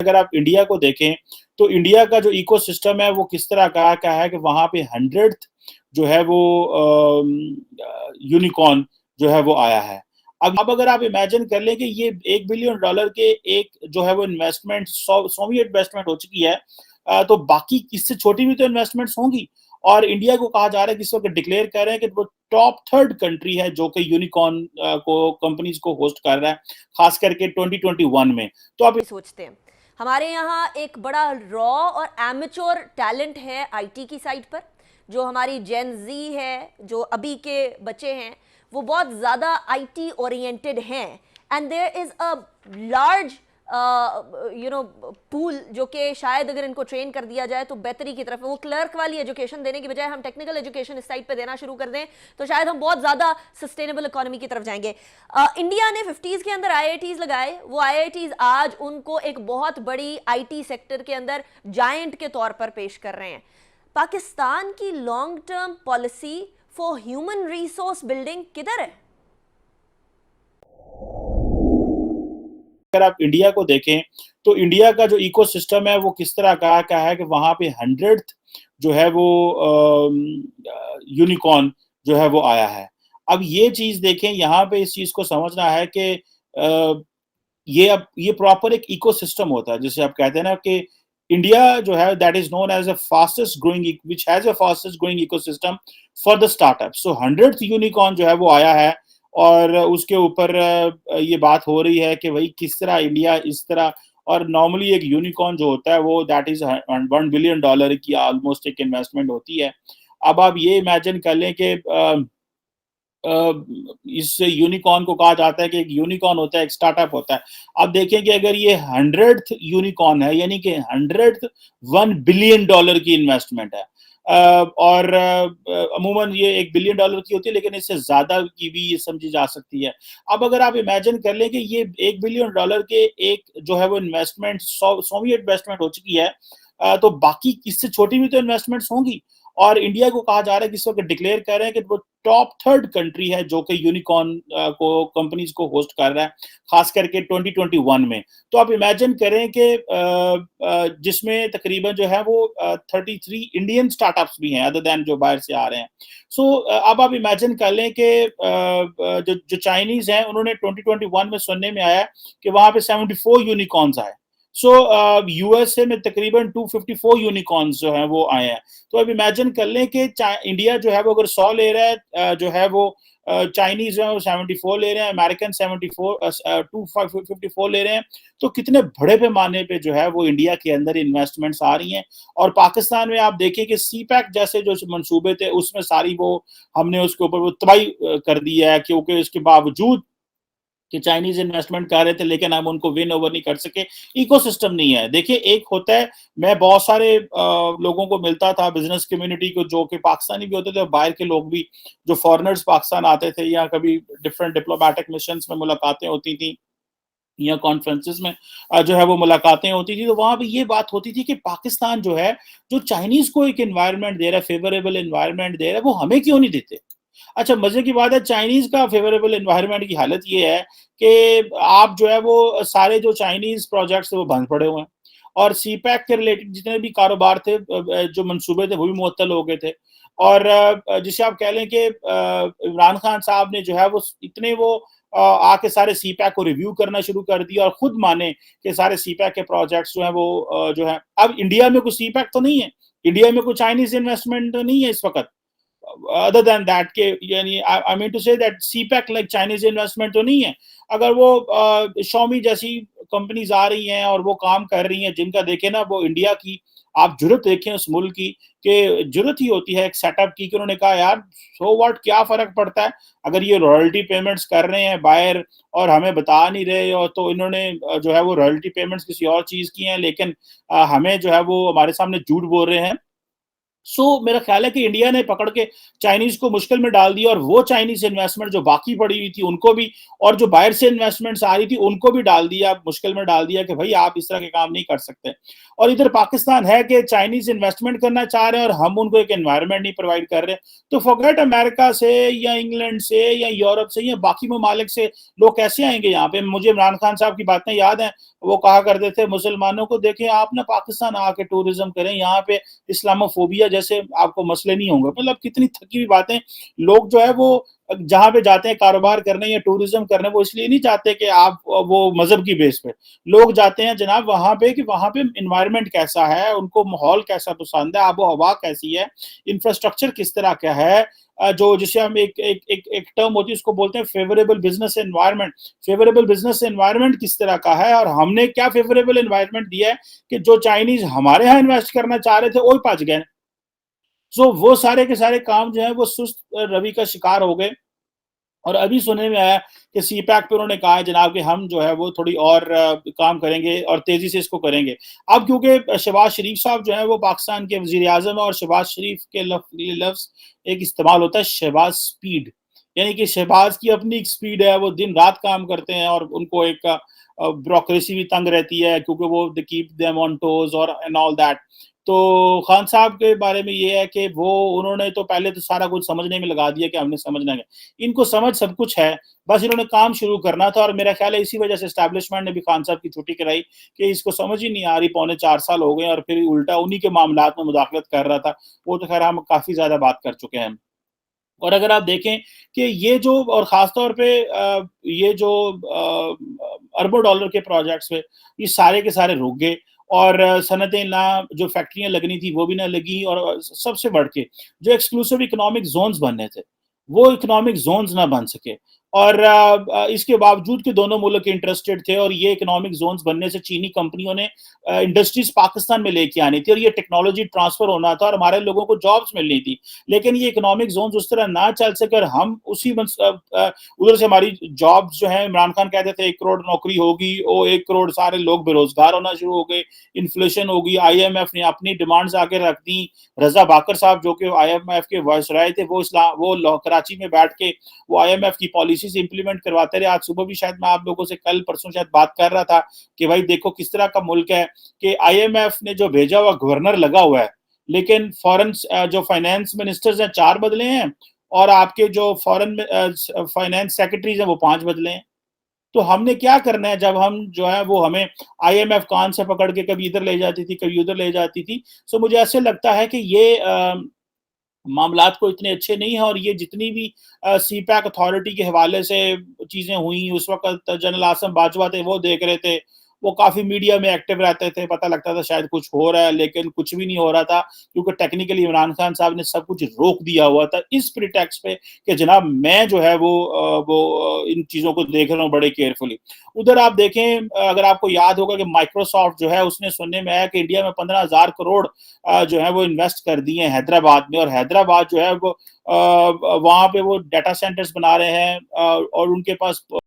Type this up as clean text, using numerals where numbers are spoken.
अगर आप इंडिया को देखें तो इंडिया का जो इकोसिस्टम है वो किस तरह का है कि वहाँ पे 100th जो है वो यूनिकॉर्न जो है वो आया है। अब अगर आप इमेजिन कर लें कि ये $1 बिलियन के एक जो है वो इन्वेस्टमेंट सौवीं इन्वेस्टमेंट हो चुकी है, तो बाकी इससे छोटी भी तो इन्वेस्टमेंट्स होंगी। और इंडिया को कहा जा रहा है कि इस वक्त डिक्लेयर कर रहे हैं कि वो टॉप थर्ड कंट्री है जो कि यूनिकॉर्न को कंपनीज को होस्ट कर रहा है, खास करके 2021 में। तो आप सोचते हैं हमारे यहाँ एक बड़ा रॉ और एमेच्योर टैलेंट है आईटी की साइड पर। जो हमारी जेन जी है, जो अभी के बच्चे हैं, वो बहुत ज़्यादा आईटी ओरिएंटेड हैं। And there is a large pool जो कि शायद अगर इनको ट्रेन कर दिया जाए तो बेहतरी की तरफ, वो क्लर्क वाली एजुकेशन देने की बजाय हम टेक्निकल एजुकेशन इस साइड पे देना शुरू कर दें तो शायद हम बहुत ज़्यादा सस्टेनेबल इकोनॉमी की तरफ जाएंगे। इंडिया ने 50s के अंदर आईआईटीज लगाए, वो आईआईटीज आज उनको एक बहुत बड़ी आईटी सेक्टर के अंदर जायंट के तौर पर पेश कर रहे हैं। पाकिस्तान की long term policy for human resource building किधर है? अगर आप इंडिया को देखें तो इंडिया का जो इकोसिस्टम है वो किस तरह का है कि वहाँ पे 100th जो है वो यूनिकॉर्न जो है वो आया है। अब ये चीज़ देखें, यहाँ पे इस चीज़ को समझना है कि ये प्रॉपर एक इकोसिस्टम होता है, जिसे आप कहते हैं ना कि इंडिया जो है that is known as a fastest growing which has a fastest growing ecosystem for the startup. So 100th unicorn जो है वो आया है और उसके ऊपर ये बात हो रही है कि भाई किस तरह इंडिया इस तरह। और नॉर्मली एक यूनिकॉर्न जो होता है वो दैट इज $1 बिलियन की ऑलमोस्ट एक इन्वेस्टमेंट होती है। अब आप ये इमेजिन कर लें कि इस यूनिकॉर्न को कहा जाता है कि एक यूनिकॉर्न होता है, एक स्टार्टअप होता है। आप देखें कि अगर ये 100th यूनिकॉर्न है, यानी कि 100th $1 बिलियन की इन्वेस्टमेंट है। और अमूमन ये $1 बिलियन की होती है, लेकिन इससे ज्यादा की भी ये समझी जा सकती है। अब अगर आप इमेजिन कर लें कि ये $1 बिलियन के एक जो है वो इन्वेस्टमेंट सौवीं इन्वेस्टमेंट हो चुकी है, तो बाकी इससे छोटी भी तो इन्वेस्टमेंट्स होंगी। और इंडिया को कहा जा रहा है कि इस वक्त डिक्लेयर कर रहे हैं कि वो टॉप थर्ड कंट्री है जो कि यूनिकॉर्न को कंपनीज को होस्ट कर रहा है, खास करके 2021 में। तो आप इमेजिन करें कि जिसमें तकरीबन जो है वो 33 इंडियन स्टार्टअप्स भी हैं अदर दैन जो बाहर से आ रहे हैं। सो अब आप इमेजिन कर लें कि जो चाइनीज हैं उन्होंने 2021 में सुनने में आया कि वहां पे 74 यूनिकॉर्न्स आए। सो यूएसए में तकरीबन 254 यूनिकॉर्न्स जो हैं वो आए हैं। तो अब इमेजिन कर लें कि इंडिया जो है वो अगर 100 ले रहा है, जो है वो चाइनीज जो है वो 74 ले रहे हैं, अमेरिकन 254 ले रहे हैं। तो कितने बड़े पैमाने पे जो है वो इंडिया के अंदर इन्वेस्टमेंट्स आ रही हैं। और पाकिस्तान में आप देखें कि सीपैक जैसे जो मंसूबे थे उसमें सारी वो हमने उसके ऊपर वो तबाही कर दी है, क्योंकि उसके बावजूद कि चाइनीज इन्वेस्टमेंट कर रहे थे लेकिन हम उनको विन ओवर नहीं कर सके। इकोसिस्टम नहीं है। देखिए, एक होता है, मैं बहुत सारे लोगों को मिलता था बिजनेस कम्युनिटी को, जो कि पाकिस्तानी भी होते थे और बाहर के लोग भी, जो फॉरेनर्स पाकिस्तान आते थे या कभी डिफरेंट डिप्लोमेटिक मिशंस में मुलाकातें होती थी या कॉन्फ्रेंसेस में जो है वो मुलाकातें होती थी, तो वहां पे ये बात होती थी कि पाकिस्तान जो है, जो चाइनीज को एक एनवायरनमेंट दे रहा है, फेवरेबल एनवायरनमेंट दे रहा है, वो हमें क्यों नहीं देते। अच्छा, मजे की बात है, चाइनीज का फेवरेबल एनवायरनमेंट की हालत ये है कि आप जो है वो सारे जो चाइनीज प्रोजेक्ट्स वो बंद पड़े हुए हैं। और सीपैक के रिलेटेड जितने भी कारोबार थे, जो मंसूबे थे, वो भी मुअत्तल हो गए थे। और जिसे आप कह लें कि इमरान खान साहब ने जो है वो इतने वो आके सारे सीपैक को रिव्यू करना शुरू कर दिया और खुद माने कि सारे सीपैक के प्रोजेक्ट्स जो है वो जो है, अब इंडिया में कोई सीपैक तो नहीं है, इंडिया में कोई चाइनीज इन्वेस्टमेंट तो नहीं है इस वक्त। अदर देन दैट के यानी I mean to say that CPEC like Chinese investment तो नहीं है। अगर वो शॉमी जैसी कंपनीज आ रही हैं और वो काम कर रही हैं, जिनका देखें ना वो इंडिया की आप जरूरत देखें उस मुल्क की, कि जरूरत ही होती है एक सेटअप की, कि उन्होंने कहा यार सो व्हाट, क्या फर्क पड़ता है अगर ये रॉयल्टी पेमेंट्स कर रहे हैं बायर और हमें बता नहीं रहे, और तो इन्होंने जो है वो रॉयल्टी पेमेंट्स किसी और चीज की हैं, लेकिन हमें जो है वो हमारे सामने झूठ बोल रहे हैं। मेरा ख्याल है कि इंडिया ने पकड़ के चाइनीज को मुश्किल में डाल दिया और वो चाइनीज इन्वेस्टमेंट जो बाकी पड़ी हुई थी उनको भी, और जो बाहर से इन्वेस्टमेंट्स आ रही थी उनको भी डाल दिया, मुश्किल में डाल दिया कि भाई आप इस तरह के काम नहीं कर सकते। और इधर पाकिस्तान है कि चाइनीज इन्वेस्टमेंट करना चाह रहे हैं और हम उनको एक एनवायरनमेंट नहीं प्रोवाइड कर रहे। तो फॉरगेट अमेरिका से या इंग्लैंड से या यूरोप से या बाकी ममालिक से लोग कैसे आएंगे यहाँ पे। मुझे इमरान खान साहब की बातें याद हैं, वो कहा करते थे मुसलमानों को देखें आप ना पाकिस्तान आके टूरिज्म करें, यहाँ पे इस्लामोफोबिया जैसे आपको मसले नहीं होंगे। मतलब कितनी थकी हुई बातें। लोग जो है वो जहां पे जाते हैं कारोबार करने या टूरिज्म करने, वो इसलिए नहीं जाते कि आप वो मजहब की बेस पे, लोग जाते हैं जनाब वहां पे कि वहां पे इन्वायरमेंट कैसा है, उनको माहौल कैसा पसंद है, आबो हवा कैसी है, इंफ्रास्ट्रक्चर किस तरह का है, जो जिसे हम एक टर्म होती है उसको बोलते हैं favourable business environment. Favourable business environment किस तरह का है और हमने क्या फेवरेबल एनवायरनमेंट दिया है कि जो चाइनीज हमारे यहाँ इन्वेस्ट करना चाह रहे थे वो ही पच गए। वो सारे के सारे काम जो है वो सुस्त रवि का शिकार हो गए। और अभी सुनने में आया कि सी पैक पे उन्होंने कहा है जनाब कि हम जो है वो थोड़ी और काम करेंगे और तेजी से इसको करेंगे। अब क्योंकि शहबाज शरीफ साहब जो है वो पाकिस्तान के वजीर आजम है और शहबाज शरीफ के लफ्ज एक इस्तेमाल होता है शहबाज स्पीड, यानी कि शहबाज की अपनी एक स्पीड है, वो दिन रात काम करते हैं और उनको एक ब्यूरोक्रेसी भी तंग रहती है क्योंकि वो they keep them on toes और एंड ऑल दैट। तो खान साहब के बारे में ये है कि वो उन्होंने तो पहले तो सारा कुछ समझने में लगा दिया कि हमने समझना है, इनको समझ सब कुछ है, बस इन्होंने काम शुरू करना था। और मेरा ख्याल है इसी वजह से एस्टैब्लिशमेंट ने भी खान साहब की छुट्टी कराई कि इसको समझ ही नहीं आ रही, पौने 4 साल हो गए और फिर उल्टा उन्हीं के मामलात में मुदाखलत कर रहा था। वो तो खैर हम काफी ज्यादा बात कर चुके हैं। और अगर आप देखें कि ये जो और खासतौर पे ये जो अरबों डॉलर के प्रोजेक्ट्स पे ये सारे के सारे रुक गए और सनतें ना, जो फैक्ट्रियां लगनी थी वो भी ना लगी, और सबसे बढ़ के जो एक्सक्लूसिव इकोनॉमिक जोन्स बनने थे वो इकोनॉमिक जोन्स ना बन सके। और इसके बावजूद कि दोनों मुल्क इंटरेस्टेड थे और ये इकोनॉमिक जोन्स बनने से चीनी कंपनियों ने इंडस्ट्रीज पाकिस्तान में लेके आनी थी और ये टेक्नोलॉजी ट्रांसफर होना था और हमारे लोगों को जॉब्स मिलनी थी। लेकिन ये इकोनॉमिक जोन उस तरह ना चल सके और हम उसी उधर से हमारी जॉब्स जो है, इमरान खान कहते थे 1 करोड़ नौकरी होगी, वो 1 करोड़ सारे लोग बेरोजगार होना शुरू हो गए, इन्फ्लेशन होगी, IMF ने अपनी डिमांड्स आगे रख दी। रजा बाकर साहब जो कि IMF के वायसराय थे वो कराची में बैठ के वो IMF की पॉलिसीज इंप्लीमेंट करवाते रहे। आज सुबह भी शायद मैं आप लोगों से कल परसों शायद बात कर रहा था कि भाई देखो किस तरह का मुल्क है कि IMF ने जो भेजा हुआ गवर्नर लगा हुआ है, लेकिन फॉरेन जो फाइनेंस मिनिस्टर्स हैं 4 बदले हैं और आपके जो फॉरेन फाइनेंस सेक्रेटरीज हैं वो 5 बदले हैं। तो हमने क्या करना है जब हम जो है वो हमें IMF कान से पकड़ के कभी इधर ले जाती थी कभी उधर ले जाती थी। मुझे ऐसे लगता है कि ये मामलात को इतने अच्छे नहीं है। और ये जितनी भी सी पैक अथॉरिटी के हवाले से चीजें हुई, उस वक्त जनरल आसम बाजवा थे वो देख रहे थे, वो काफी मीडिया में एक्टिव रहते थे, पता लगता था शायद कुछ हो रहा है लेकिन कुछ भी नहीं हो रहा था क्योंकि टेक्निकली इमरान खान साहब ने सब कुछ रोक दिया हुआ था इस प्रिटेक्स्ट पे कि जनाब मैं जो है वो इन चीजों को देख रहा हूँ बड़े केयरफुली। उधर आप देखें, अगर आपको याद होगा कि माइक्रोसॉफ्ट जो है उसने सुनने में आया कि इंडिया में 15,000 करोड़ जो है वो इन्वेस्ट कर दिए हैं हैदराबाद में, और हैदराबाद जो है वो वहां पे वो डाटा सेंटर्स बना रहे हैं और उनके पास